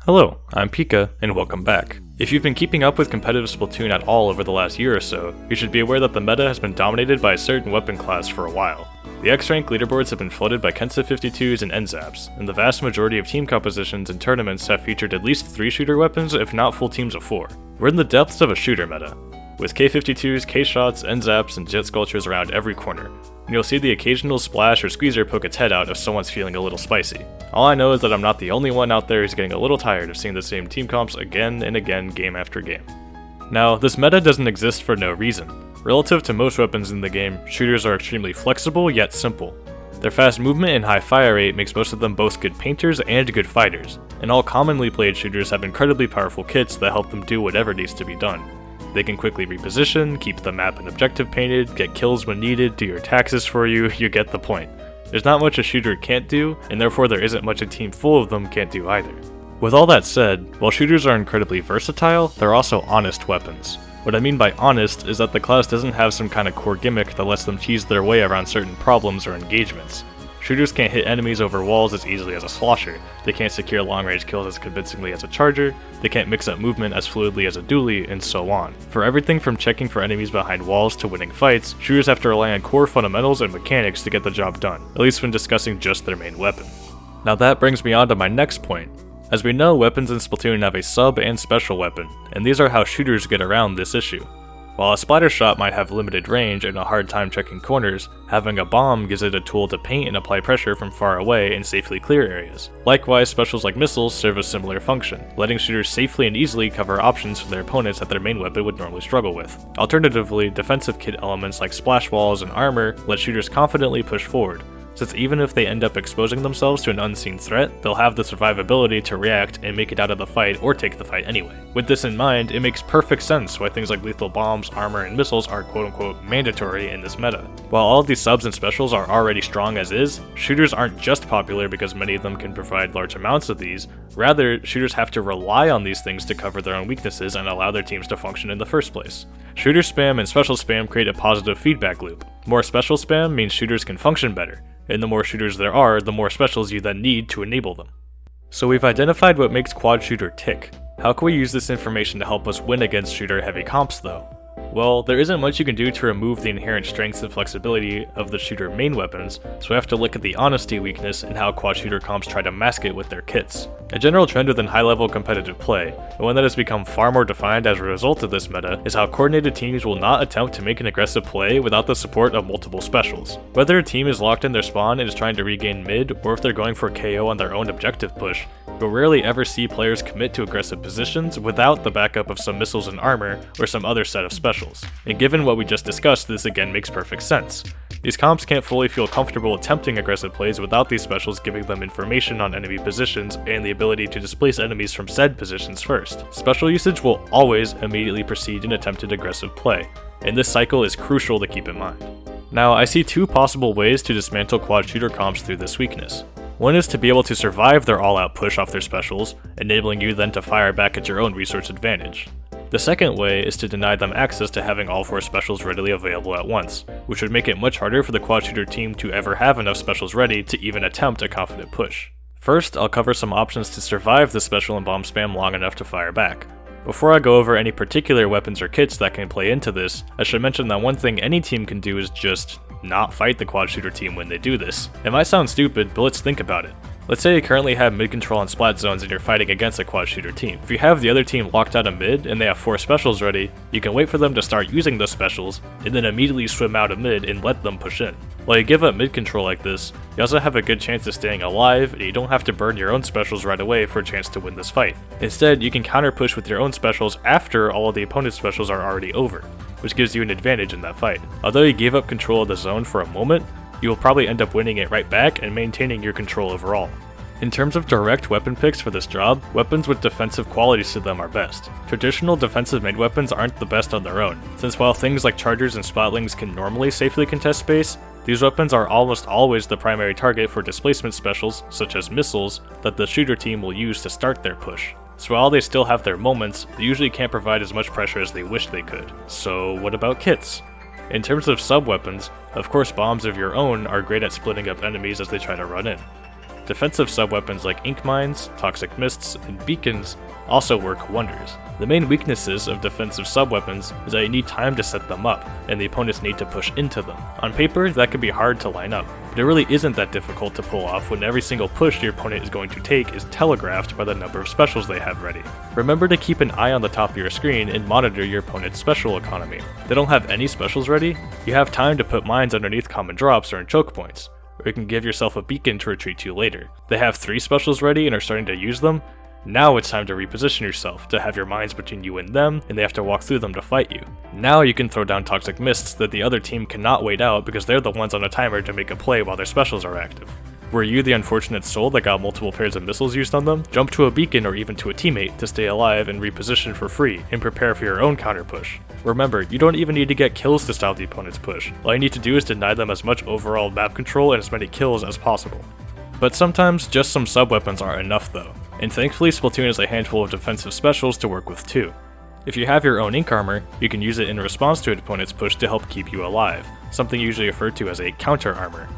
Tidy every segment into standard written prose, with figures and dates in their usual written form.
Hello, I'm Pika, and welcome back. If you've been keeping up with competitive Splatoon at all over the last year or so, you should be aware that the meta has been dominated by a certain weapon class for a while. The X-Rank leaderboards have been flooded by Kensa 52s and NZAPs, and the vast majority of team compositions and tournaments have featured at least 3 shooter weapons, if not full teams of 4. We're in the depths of a shooter meta, with K52s, K-shots, NZAPs, and Jet Sculptures around every corner, and you'll see the occasional splash or squeezer poke its head out if someone's feeling a little spicy. All I know is that I'm not the only one out there who's getting a little tired of seeing the same team comps again and again, game after game. Now, this meta doesn't exist for no reason. Relative to most weapons in the game, shooters are extremely flexible yet simple. Their fast movement and high fire rate makes most of them both good painters and good fighters, and all commonly played shooters have incredibly powerful kits that help them do whatever needs to be done. They can quickly reposition, keep the map and objective painted, get kills when needed, do your taxes for you, you get the point. There's not much a shooter can't do, and therefore there isn't much a team full of them can't do either. With all that said, while shooters are incredibly versatile, they're also honest weapons. What I mean by honest is that the class doesn't have some kind of core gimmick that lets them cheese their way around certain problems or engagements. Shooters can't hit enemies over walls as easily as a slosher, they can't secure long-range kills as convincingly as a charger, they can't mix up movement as fluidly as a dually, and so on. For everything from checking for enemies behind walls to winning fights, shooters have to rely on core fundamentals and mechanics to get the job done, at least when discussing just their main weapon. Now that brings me on to my next point. As we know, weapons in Splatoon have a sub and special weapon, and these are how shooters get around this issue. While a splatter shot might have limited range and a hard time checking corners, having a bomb gives it a tool to paint and apply pressure from far away and safely clear areas. Likewise, specials like missiles serve a similar function, letting shooters safely and easily cover options for their opponents that their main weapon would normally struggle with. Alternatively, defensive kit elements like splash walls and armor let shooters confidently push forward, since even if they end up exposing themselves to an unseen threat, they'll have the survivability to react and make it out of the fight or take the fight anyway. With this in mind, it makes perfect sense why things like lethal bombs, armor, and missiles are quote-unquote mandatory in this meta. While all of these subs and specials are already strong as is, shooters aren't just popular because many of them can provide large amounts of these, rather, shooters have to rely on these things to cover their own weaknesses and allow their teams to function in the first place. Shooter spam and special spam create a positive feedback loop. More special spam means shooters can function better, and the more shooters there are, the more specials you then need to enable them. So we've identified what makes quad shooter tick. How can we use this information to help us win against shooter heavy comps though? Well, there isn't much you can do to remove the inherent strengths and flexibility of the shooter main weapons, so we have to look at the honesty weakness and how quad shooter comps try to mask it with their kits. A general trend within high-level competitive play, and one that has become far more defined as a result of this meta, is how coordinated teams will not attempt to make an aggressive play without the support of multiple specials. Whether a team is locked in their spawn and is trying to regain mid, or if they're going for KO on their own objective push, you'll rarely ever see players commit to aggressive positions without the backup of some missiles and armor or some other set of specials. And given what we just discussed, this again makes perfect sense. These comps can't fully feel comfortable attempting aggressive plays without these specials giving them information on enemy positions and the ability to displace enemies from said positions first. Special usage will always immediately precede an attempted aggressive play, and this cycle is crucial to keep in mind. Now, I see 2 possible ways to dismantle quad shooter comps through this weakness. One is to be able to survive their all-out push off their specials, enabling you then to fire back at your own resource advantage. The second way is to deny them access to having all 4 specials readily available at once, which would make it much harder for the quad shooter team to ever have enough specials ready to even attempt a confident push. First, I'll cover some options to survive the special and bomb spam long enough to fire back. Before I go over any particular weapons or kits that can play into this, I should mention that one thing any team can do is just not fight the quad shooter team when they do this. It might sound stupid, but let's think about it. Let's say you currently have mid control and splat zones and you're fighting against a quad shooter team. If you have the other team locked out of mid and they have 4 specials ready, you can wait for them to start using those specials and then immediately swim out of mid and let them push in. While you give up mid control like this, you also have a good chance of staying alive and you don't have to burn your own specials right away for a chance to win this fight. Instead, you can counter push with your own specials after all of the opponent's specials are already over, which gives you an advantage in that fight. Although you gave up control of the zone for a moment, you will probably end up winning it right back and maintaining your control overall. In terms of direct weapon picks for this job, weapons with defensive qualities to them are best. Traditional defensive mid weapons aren't the best on their own, since while things like chargers and splatlings can normally safely contest space, these weapons are almost always the primary target for displacement specials, such as missiles, that the shooter team will use to start their push. So while they still have their moments, they usually can't provide as much pressure as they wish they could. So what about kits? In terms of sub-weapons, of course bombs of your own are great at splitting up enemies as they try to run in. defensive sub-weapons like ink mines, toxic mists, and beacons also work wonders. The main weaknesses of defensive sub-weapons is that you need time to set them up, and the opponents need to push into them. On paper, that can be hard to line up, but it really isn't that difficult to pull off when every single push your opponent is going to take is telegraphed by the number of specials they have ready. Remember to keep an eye on the top of your screen and monitor your opponent's special economy. If they don't have any specials ready, you have time to put mines underneath common drops or in choke points, or you can give yourself a beacon to retreat to later. They have 3 specials ready and are starting to use them. Now it's time to reposition yourself, to have your mines between you and them, and they have to walk through them to fight you. Now you can throw down toxic mists that the other team cannot wait out because they're the ones on a timer to make a play while their specials are active. Were you the unfortunate soul that got multiple pairs of missiles used on them? Jump to a beacon or even to a teammate to stay alive and reposition for free, and prepare for your own counter push. Remember, you don't even need to get kills to stop the opponent's push. All you need to do is deny them as much overall map control and as many kills as possible. But sometimes, just some sub-weapons aren't enough though, and thankfully Splatoon has a handful of defensive specials to work with too. If you have your own ink armor, you can use it in response to an opponent's push to help keep you alive, something usually referred to as a counter armor.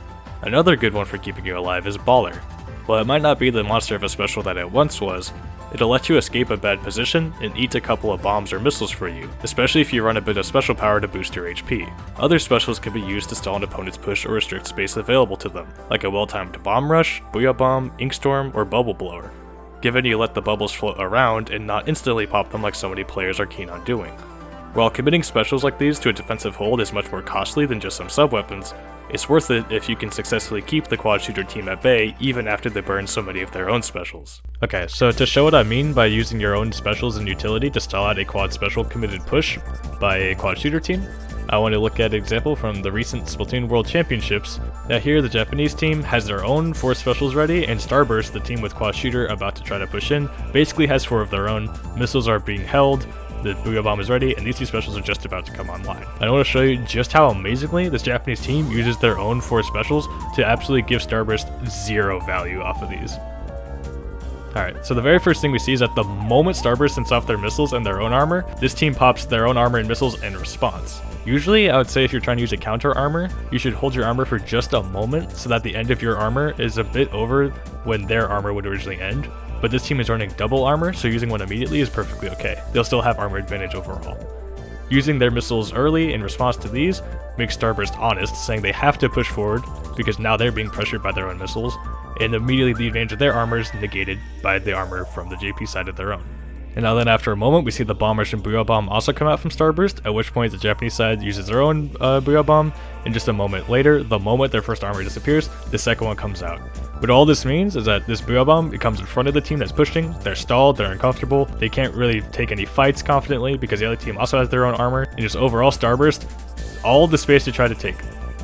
Another good one for keeping you alive is Baller. While it might not be the monster of a special that it once was, it'll let you escape a bad position and eat a couple of bombs or missiles for you, especially if you run a bit of special power to boost your HP. Other specials can be used to stall an opponent's push or restrict space available to them, like a well-timed Bomb Rush, Booyah Bomb, Ink Storm, or Bubble Blower, given you let the bubbles float around and not instantly pop them like so many players are keen on doing. While committing specials like these to a defensive hold is much more costly than just some sub-weapons, it's worth it if you can successfully keep the quad shooter team at bay even after they burn so many of their own specials. Okay, so to show what I mean by using your own specials and utility to stall out a quad special committed push by a quad shooter team, I want to look at an example from the recent Splatoon World Championships. Now here the Japanese team has their own 4 specials ready, and Starburst, the team with quad shooter about to try to push in, basically has 4 of their own. Missiles are being held, the Booyah Bomb is ready, and these 2 specials are just about to come online. I want to show you just how amazingly this Japanese team uses their own 4 specials to absolutely give Starburst 0 value off of these. Alright, so the very first thing we see is that the moment Starburst sends off their missiles and their own armor, this team pops their own armor and missiles in response. Usually, I would say if you're trying to use a counter armor, you should hold your armor for just a moment so that the end of your armor is a bit over when their armor would originally end. But this team is running double armor, so using one immediately is perfectly okay. They'll still have armor advantage overall. Using their missiles early in response to these makes Starburst honest, saying they have to push forward because now they're being pressured by their own missiles, and immediately the advantage of their armor is negated by the armor from the JP side of their own. And now then after a moment we see the Bomb Rush and Booyah Bomb also come out from Starburst, at which point the Japanese side uses their own Booyah Bomb, and just a moment later, the moment their first armor disappears, the second one comes out. What all this means is that this Booyah Bomb, it comes in front of the team that's pushing, they're stalled, they're uncomfortable, they can't really take any fights confidently because the other team also has their own armor, and just overall Starburst, all the space to try to take.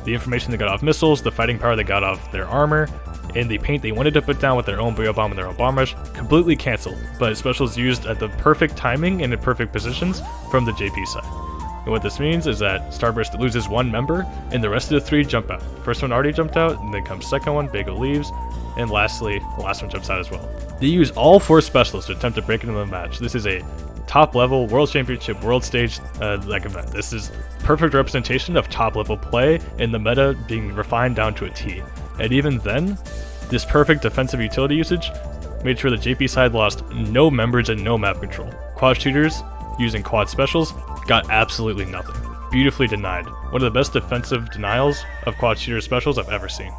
The information they got off missiles, the fighting power they got off their armor, and the paint they wanted to put down with their own Booyah Bomb and their own Bomb Rush, completely cancelled, but specials used at the perfect timing and in perfect positions from the JP side. And what this means is that Starburst loses 1 member, and the rest of the 3 jump out. First one already jumped out, and then comes second one, Bago leaves, and lastly, the last one jumps out as well. They use all 4 specials to attempt to break into the match. This is a top level World Championship World Stage event. This is perfect representation of top level play and the meta being refined down to a T. And even then, this perfect defensive utility usage made sure the JP side lost no members and no map control. Quad shooters, using quad specials, got absolutely nothing. Beautifully denied. One of the best defensive denials of quad shooter specials I've ever seen.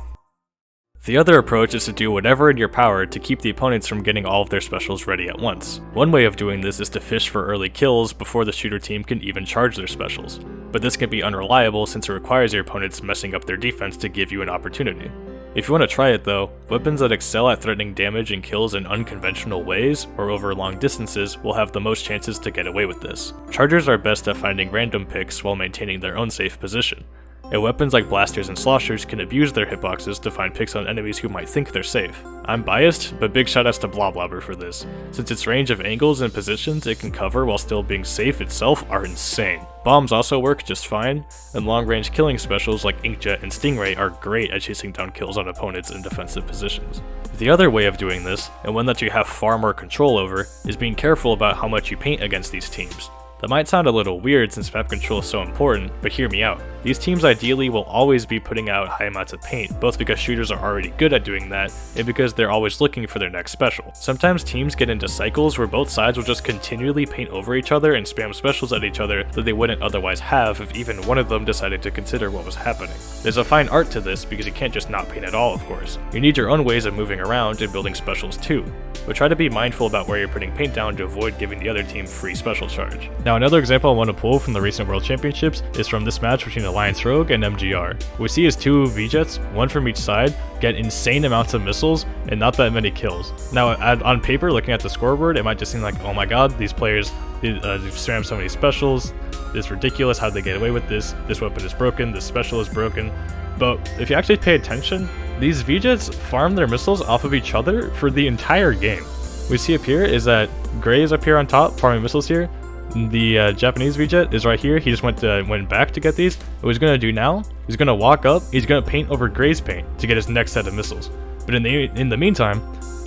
The other approach is to do whatever in your power to keep the opponents from getting all of their specials ready at once. One way of doing this is to fish for early kills before the shooter team can even charge their specials, but this can be unreliable since it requires your opponents messing up their defense to give you an opportunity. If you want to try it though, weapons that excel at threatening damage and kills in unconventional ways or over long distances will have the most chances to get away with this. Chargers are best at finding random picks while maintaining their own safe position, and weapons like blasters and sloshers can abuse their hitboxes to find picks on enemies who might think they're safe. I'm biased, but big shoutouts to Bloblobber for this, since its range of angles and positions it can cover while still being safe itself are insane. Bombs also work just fine, and long-range killing specials like Inkjet and Stingray are great at chasing down kills on opponents in defensive positions. The other way of doing this, and one that you have far more control over, is being careful about how much you paint against these teams. That might sound a little weird since map control is so important, but hear me out. These teams ideally will always be putting out high amounts of paint, both because shooters are already good at doing that, and because they're always looking for their next special. Sometimes teams get into cycles where both sides will just continually paint over each other and spam specials at each other that they wouldn't otherwise have if even one of them decided to consider what was happening. There's a fine art to this because you can't just not paint at all, of course. You need your own ways of moving around and building specials too, but try to be mindful about where you're putting paint down to avoid giving the other team free special charge. Now another example I want to pull from the recent World Championships is from this match between Alliance Rogue and MGR. What we see is two V-Jets, one from each side, get insane amounts of missiles and not that many kills. Now on paper, looking at the scoreboard, it might just seem like, oh my god, these players spam so many specials, it's ridiculous, how'd they get away with this, this weapon is broken, this special is broken. But if you actually pay attention, these V-Jets farm their missiles off of each other for the entire game. What we see up here is that Gray is up here on top, farming missiles here. The Japanese V-Jet is right here. He just went back to get these. What he's going to do now, he's going to walk up, he's going to paint over Gray's paint to get his next set of missiles. But in the meantime,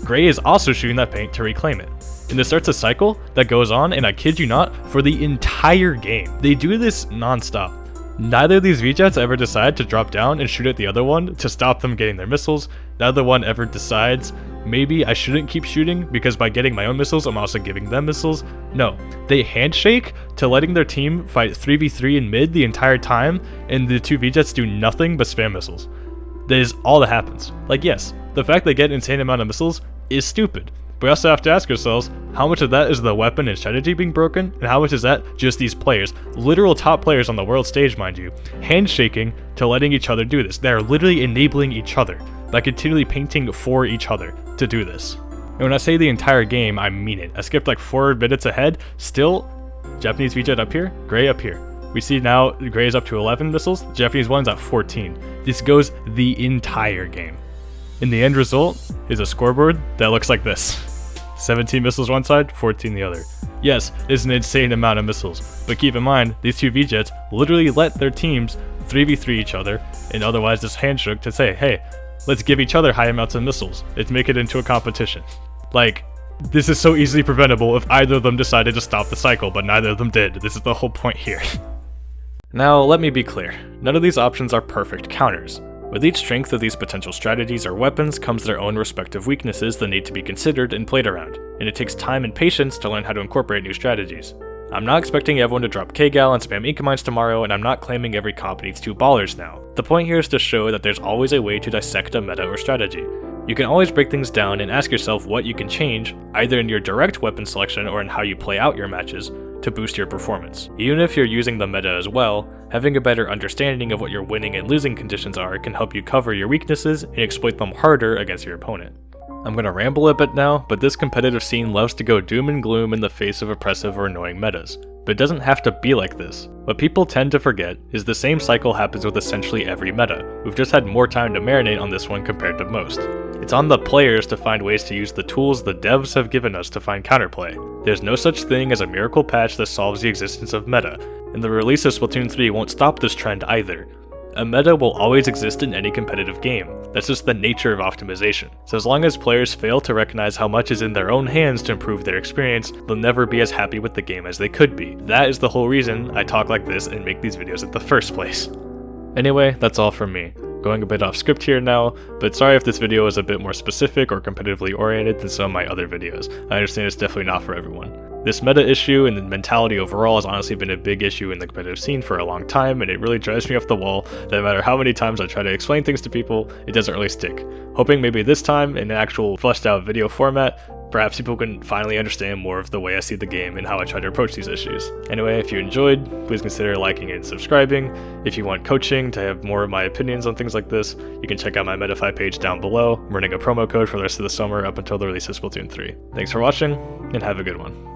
Gray is also shooting that paint to reclaim it. And this starts a cycle that goes on, and I kid you not, for the entire game. They do this non-stop. Neither of these V-Jets ever decide to drop down and shoot at the other one to stop them getting their missiles. Neither one ever decides, maybe I shouldn't keep shooting because by getting my own missiles, I'm also giving them missiles. No, they handshake to letting their team fight 3v3 in mid the entire time, and the two V-Jets do nothing but spam missiles. That is all that happens. Like, yes, the fact they get an insane amount of missiles is stupid. But we also have to ask ourselves, how much of that is the weapon and strategy being broken, and how much is that just these players, literal top players on the world stage, mind you, handshaking to letting each other do this. They're literally enabling each other by continually painting for each other to do this. And when I say the entire game, I mean it. I skipped like 4 minutes ahead, still, Japanese V-Jet up here, Gray up here. We see now Gray is up to 11 missiles, the Japanese one's at 14. This goes the entire game. And the end result is a scoreboard that looks like this. 17 missiles one side, 14 the other. Yes, it's an insane amount of missiles, but keep in mind, these two V-Jets literally let their teams 3v3 each other, and otherwise just handshook to say, hey, let's give each other high amounts of missiles. Let's make it into a competition. Like, this is so easily preventable if either of them decided to stop the cycle, but neither of them did. This is the whole point here. Now, let me be clear. None of these options are perfect counters. With each strength of these potential strategies or weapons comes their own respective weaknesses that need to be considered and played around, and it takes time and patience to learn how to incorporate new strategies. I'm not expecting everyone to drop K-Gal and spam Inca Mines tomorrow, and I'm not claiming every comp needs 2 ballers now. The point here is to show that there's always a way to dissect a meta or strategy. You can always break things down and ask yourself what you can change, either in your direct weapon selection or in how you play out your matches, to boost your performance. Even if you're using the meta as well, having a better understanding of what your winning and losing conditions are can help you cover your weaknesses and exploit them harder against your opponent. I'm gonna ramble a bit now, but this competitive scene loves to go doom and gloom in the face of oppressive or annoying metas. But it doesn't have to be like this. What people tend to forget is the same cycle happens with essentially every meta. We've just had more time to marinate on this one compared to most. It's on the players to find ways to use the tools the devs have given us to find counterplay. There's no such thing as a miracle patch that solves the existence of meta, and the release of Splatoon 3 won't stop this trend either. A meta will always exist in any competitive game. That's just the nature of optimization. So as long as players fail to recognize how much is in their own hands to improve their experience, they'll never be as happy with the game as they could be. That is the whole reason I talk like this and make these videos in the first place. Anyway, that's all from me. Going a bit off script here now, but sorry if this video is a bit more specific or competitively oriented than some of my other videos. I understand it's definitely not for everyone. This meta issue and the mentality overall has honestly been a big issue in the competitive scene for a long time, and it really drives me off the wall that no matter how many times I try to explain things to people, it doesn't really stick. Hoping maybe this time, in an actual fleshed out video format, perhaps people can finally understand more of the way I see the game and how I try to approach these issues. Anyway, if you enjoyed, please consider liking and subscribing. If you want coaching to have more of my opinions on things like this, you can check out my Metafy page down below. I'm running a promo code for the rest of the summer up until the release of Splatoon 3. Thanks for watching, and have a good one.